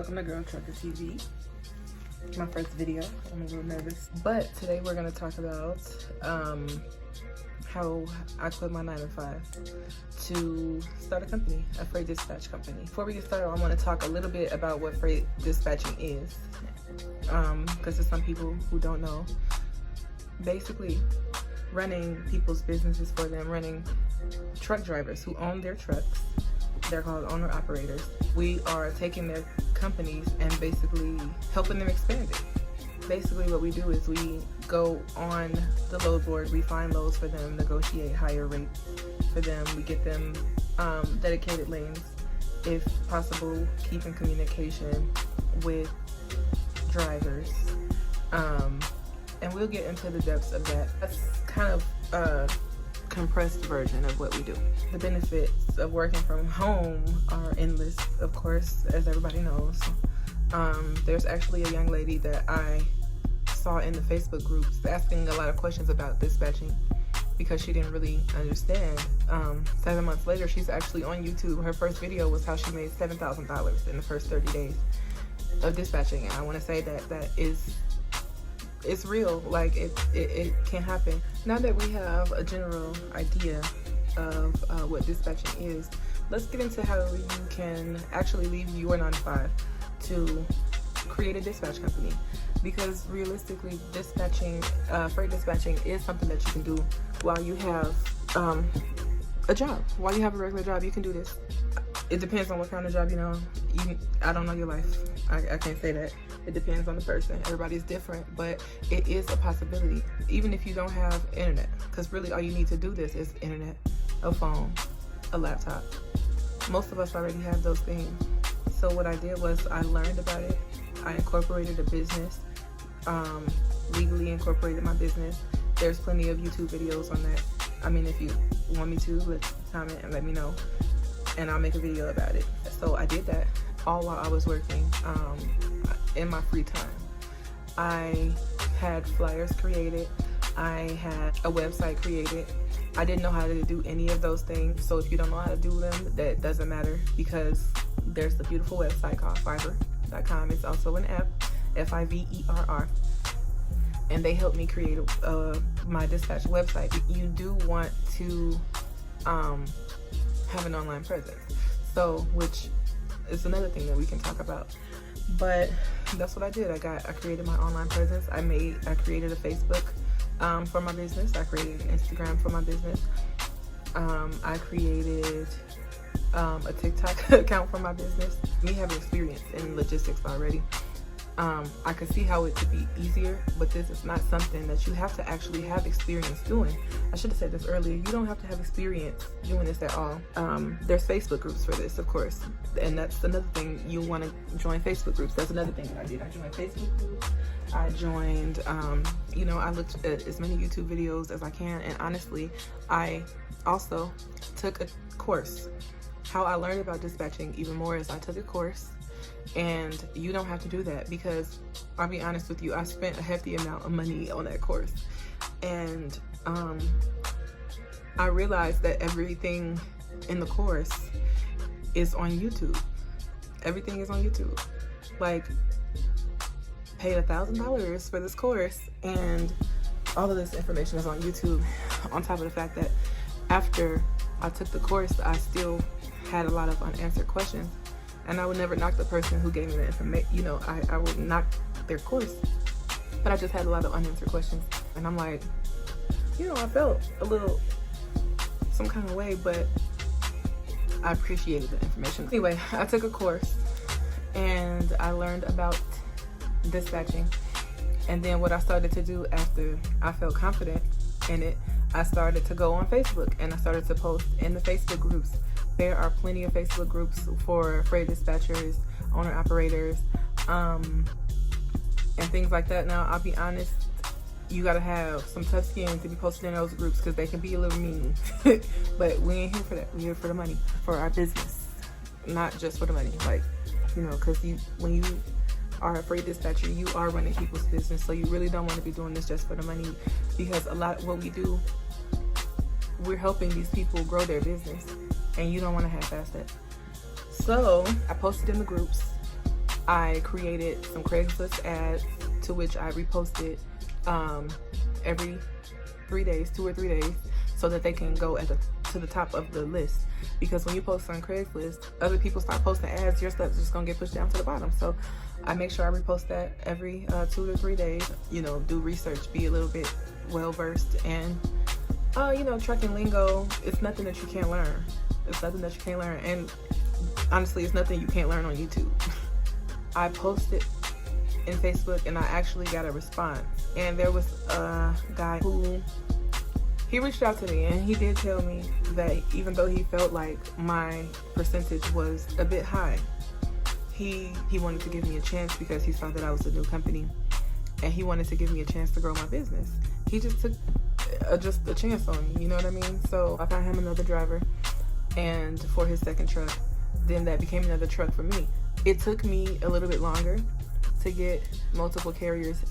Welcome to Girl Trucker TV. My first video. I'm a little nervous. But today we're going to talk about how I quit my 9-to-5 to start a company, a freight dispatch company. Before we get started, I want to talk a little bit about what freight dispatching is, because there's some people who don't know. Basically, running people's businesses for them, running truck drivers who own their trucks. They're called owner-operators. We are taking their companies and basically helping them expand it. Basically what we do is we go on the load board, we find loads for them, negotiate higher rates for them, we get them dedicated lanes, if possible, keep in communication with drivers, and we'll get into the depths of that. That's kind of a compressed version of what we do. The benefits of working from home are endless, of course, as everybody knows. There's actually a young lady that I saw in the Facebook groups asking a lot of questions about dispatching because she didn't really understand. 7 months later, she's actually on YouTube. Her first video was how she made $7,000 in the first 30 days of dispatching. And I want to say that it's real. Like it can happen. Now that we have a general idea of what dispatching is, let's get into how you can actually leave your 9-to-5 to create a dispatch company. Because realistically, dispatching, freight dispatching is something that you can do while you have a job. While you have a regular job, you can do this. It depends on what kind of job, I don't know your life. I can't say that. It depends on the person. Everybody's different, but it is a possibility. Even if you don't have internet, because really all you need to do this is internet, a phone, a laptop. Most of us already have those things. So what I did was I learned about it. I incorporated a business, legally incorporated my business. There's plenty of YouTube videos on that. I mean, if you want me to, comment and let me know, and I'll make a video about it. So I did that all while I was working in my free time. I had flyers created. I had a website created. I didn't know how to do any of those things. So if you don't know how to do them, that doesn't matter, because there's the beautiful website called Fiverr.com. It's also an app, Fiverr, and they helped me create my dispatch website. You do want to have an online presence, so which is another thing that we can talk about. But that's what I did. I created my online presence. I created a Facebook for my business. I created an Instagram for my business. I created a TikTok account for my business. Me having experience in logistics already, I could see how it could be easier, but this is not something that you have to actually have experience doing. I should have said this earlier. You don't have to have experience doing this at all. There's Facebook groups for this, of course, and that's another thing. You want to join Facebook groups. That's another thing that I did. I joined Facebook groups. I joined, I looked at as many YouTube videos as I can, and honestly, I also took a course. How I learned about dispatching even more is I took a course. And you don't have to do that, because I'll be honest with you, I spent a hefty amount of money on that course. And I realized that everything in the course is on YouTube. Everything is on YouTube. Like, paid $1,000 for this course, and all of this information is on YouTube. On top of the fact that after I took the course, I still had a lot of unanswered questions. And I would never knock the person who gave me the information. I would knock their course. But I just had a lot of unanswered questions. And I'm like, I felt a little some kind of way, but I appreciated the information. Anyway, I took a course and I learned about dispatching. And then what I started to do after I felt confident in it, I started to go on Facebook and I started to post in the Facebook groups. There are plenty of Facebook groups for freight dispatchers, owner-operators, and things like that. Now, I'll be honest, you gotta have some tough skin to be posted in those groups, because they can be a little mean. But we ain't here for that. We're here for the money, for our business, not just for the money. Like, because when you are a freight dispatcher, you are running people's business, so you really don't want to be doing this just for the money, because a lot of what we do, we're helping these people grow their business, and you don't want to half-ass that. So I posted in the groups. I created some Craigslist ads to which I reposted every 3 days, 2 or 3 days, so that they can go to the top of the list. Because when you post on Craigslist, other people start posting ads, your stuff's just gonna get pushed down to the bottom. So I make sure I repost that every 2 to 3 days. You know, do research, be a little bit well versed, and you know, trucking lingo, it's nothing that you can't learn. It's nothing that you can't learn, and honestly, it's nothing you can't learn on YouTube. I posted in Facebook and I actually got a response, and there was a guy who he reached out to me, and he did tell me that even though he felt like my percentage was a bit high, he wanted to give me a chance because he saw that I was a new company, and he wanted to give me a chance to grow my business. He just took just a chance on me, you know what I mean? So I found him another driver, and for his second truck, then that became another truck for me. It took me a little bit longer to get multiple carriers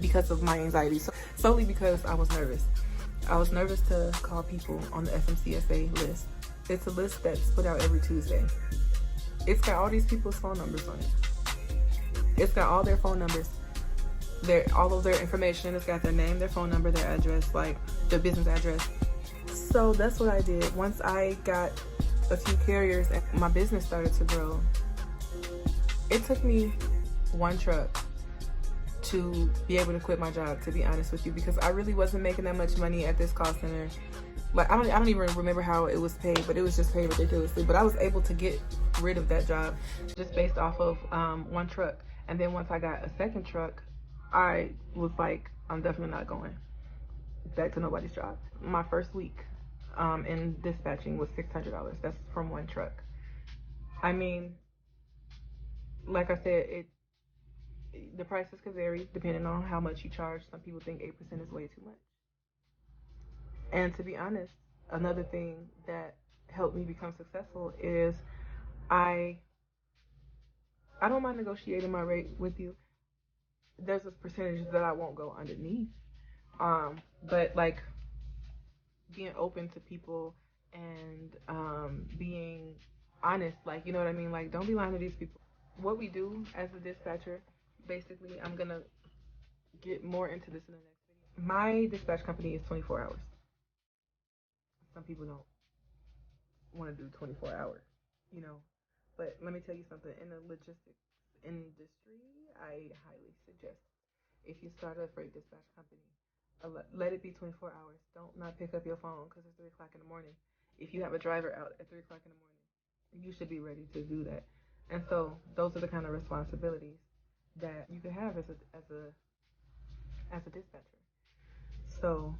because of my anxiety, solely because I was nervous. I was nervous to call people on the FMCSA list. It's a list that's put out every Tuesday. It's got all these people's phone numbers on it. It's got all their phone numbers, all of their information. It's got their name, their phone number, their address, like their business address. So that's what I did. Once I got a few carriers and my business started to grow, it took me one truck to be able to quit my job, to be honest with you, because I really wasn't making that much money at this call center. Like, I don't even remember how it was paid, but it was just paid ridiculously. But I was able to get rid of that job just based off of one truck. And then once I got a second truck, I was like, I'm definitely not going back to nobody's job. My first week in dispatching was $600. That's from one truck. I mean, like I said, the prices could vary depending on how much you charge. Some people think 8% is way too much. And to be honest, another thing that helped me become successful is I don't mind negotiating my rate with you. There's a percentage that I won't go underneath. But like being open to people and being honest, like, you know what I mean? Like, don't be lying to these people. What we do as a dispatcher, basically, I'm gonna get more into this in the next video. My dispatch company is 24 hours. Some people don't want to do 24 hours, you know. But let me tell you something. In the logistics industry, I highly suggest if you start a freight dispatch company, let it be 24 hours. Don't not pick up your phone because it's 3 o'clock in the morning. If you have a driver out at 3 o'clock in the morning, you should be ready to do that. And so those are the kind of responsibilities that you can have as a dispatcher. So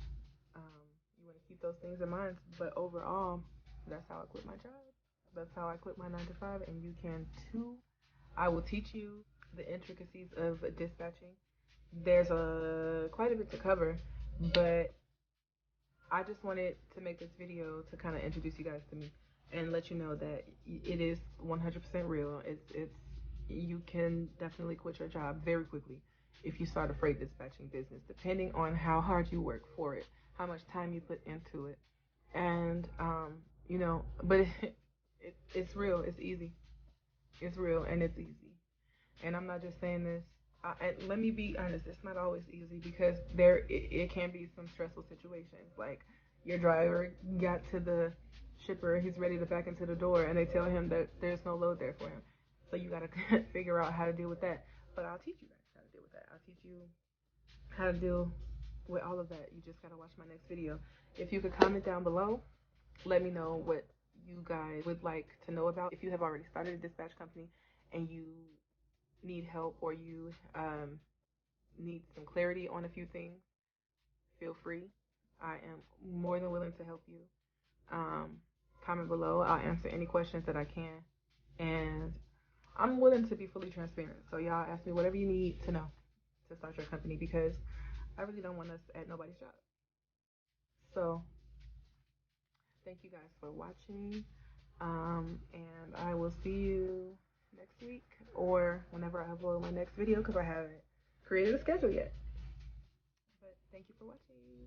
you want to keep those things in mind. But overall, that's how I quit my job. That's how I quit my 9 to 5, and you can too. I will teach you the intricacies of dispatching. There's quite a bit to cover, but I just wanted to make this video to kind of introduce you guys to me and let you know that it is 100% real. It's you can definitely quit your job very quickly if you start a freight dispatching business, depending on how hard you work for it, how much time you put into it, and you know. But it's real. It's easy. It's real and it's easy. And I'm not just saying this. And let me be honest, it's not always easy because it can be some stressful situations. Like your driver got to the shipper, he's ready to back into the door, and they tell him that there's no load there for him. So you gotta figure out how to deal with that. But I'll teach you guys how to deal with that. I'll teach you how to deal with all of that. You just gotta watch my next video. If you could comment down below, let me know what you guys would like to know about. If you have already started a dispatch company and you need help, or you need some clarity on a few things, feel free. I am more than willing to help you. Comment below. I'll answer any questions that I can. And I'm willing to be fully transparent. So y'all ask me whatever you need to know to start your company, because I really don't want us at nobody's job. So thank you guys for watching. And I will see you next week or whenever I upload my next video, because I haven't created a schedule yet. But thank you for watching.